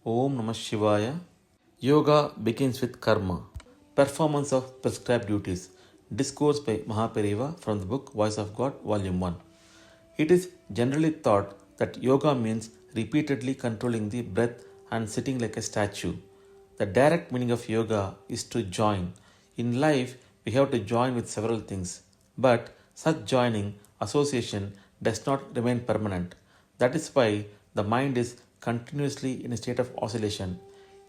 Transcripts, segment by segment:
Om Namah Shivaya. Yoga begins with karma, performance of prescribed duties. Discourse by MahaPeriyava from the book Voice of God, Volume 1. It is generally thought that yoga means repeatedly controlling the breath and sitting like a statue. The direct meaning of yoga is to join. In life, we have to join with several things, but such joining, association, does not remain permanent. That is why the mind is continuously in a state of oscillation.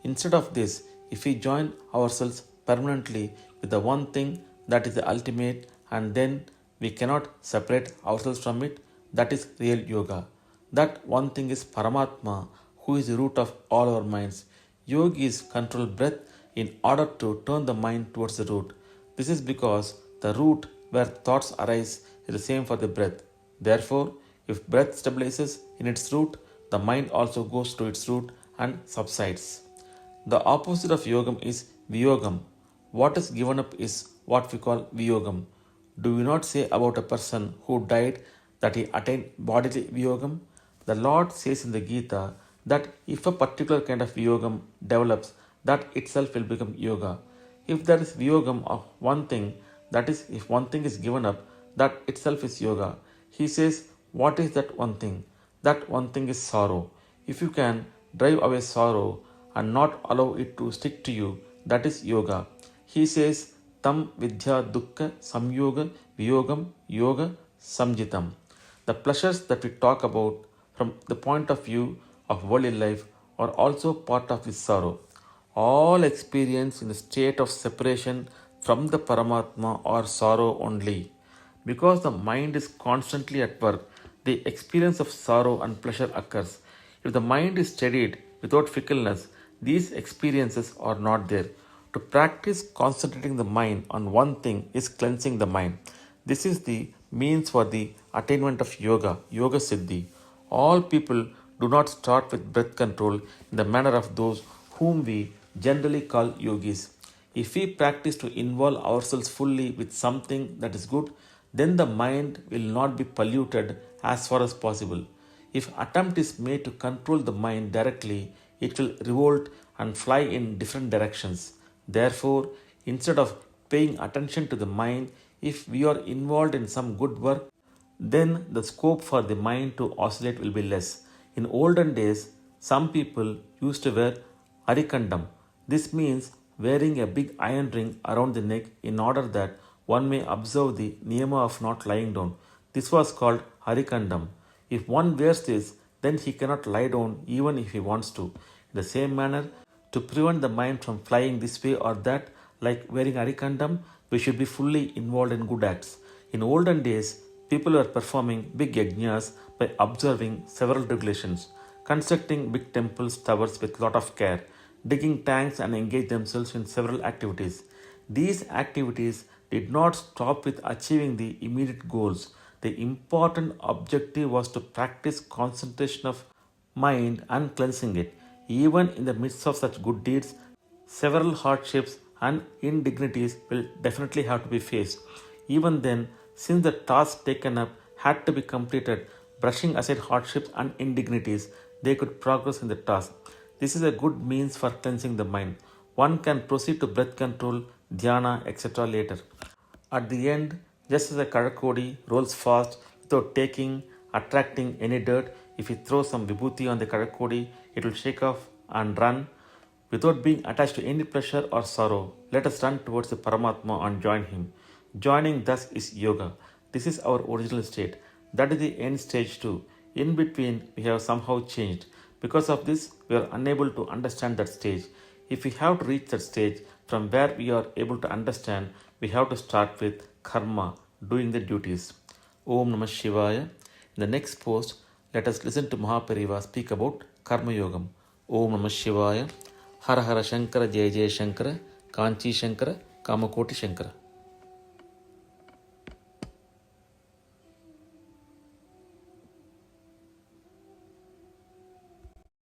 Instead of this, if we join ourselves permanently with the one thing that is the ultimate and then we cannot separate ourselves from it, that is real yoga. That one thing is Paramatma, who is the root of all our minds. Yogis control breath in order to turn the mind towards the root. This is because the root where thoughts arise is the same for the breath. Therefore, if breath stabilizes in its root, the mind also goes to its root and subsides. The opposite of yogam is viyogam. What is given up is what we call viyogam. Do we not say about a person who died that he attained bodily viyogam? The Lord says in the Gita that if a particular kind of viyogam develops, that itself will become yoga. If there is viyogam of one thing, that is, if one thing is given up, that itself is yoga. He says, what is that one thing? That one thing is sorrow. If you can drive away sorrow and not allow it to stick to you, that is yoga. He says, Tam vidya dukkha samyoga viyogam yoga samjitam. The pleasures that we talk about from the point of view of worldly life are also part of this sorrow. All experience in the state of separation from the Paramatma are sorrow only. Because the mind is constantly at work, the experience of sorrow and pleasure occurs. If the mind is steadied without fickleness, these experiences are not there. To practice concentrating the mind on one thing is cleansing the mind. This is the means for the attainment of yoga, yoga siddhi. All people do not start with breath control in the manner of those whom we generally call yogis. If we practice to involve ourselves fully with something that is good, then the mind will not be polluted as far as possible. If attempt is made to control the mind directly, it will revolt and fly in different directions. Therefore, instead of paying attention to the mind, if we are involved in some good work, then the scope for the mind to oscillate will be less. In olden days, some people used to wear arikandam. This means wearing a big iron ring around the neck in order that one may observe the niyama of not lying down. This was called harikandam. If one wears this, then he cannot lie down even if he wants to. In the same manner, to prevent the mind from flying this way or that, like wearing arikandam, we should be fully involved in good acts. In olden days, people were performing big yajnas by observing several regulations, constructing big temples, towers with lot of care, digging tanks and engage themselves in several activities. These activities did not stop with achieving the immediate goals. The important objective was to practice concentration of mind and cleansing it. Even in the midst of such good deeds, several hardships and indignities will definitely have to be faced. Even then, since the task taken up had to be completed, brushing aside hardships and indignities, they could progress in the task. This is a good means for cleansing the mind. One can proceed to breath control, dhyana, etc. later. At the end, just as a karakodi rolls fast without attracting any dirt, if you throw some vibhuti on the karakodi, it will shake off and run without being attached to any pleasure or sorrow. Let us run towards the Paramatma and join him. Joining thus is yoga. This is our original state. That is the end stage too. In between, we have somehow changed. Because of this, we are unable to understand that stage. If we have to reach that stage, from where we are able to understand, we have to start with karma, doing the duties. Om Namah Shivaya. In the next post, let us listen to MahaPeriyava speak about Karma Yogam. Om Namah Shivaya. Hara Hara Shankara Jaya Jaya Shankara. Kanchi Shankara. Kamakoti Shankara.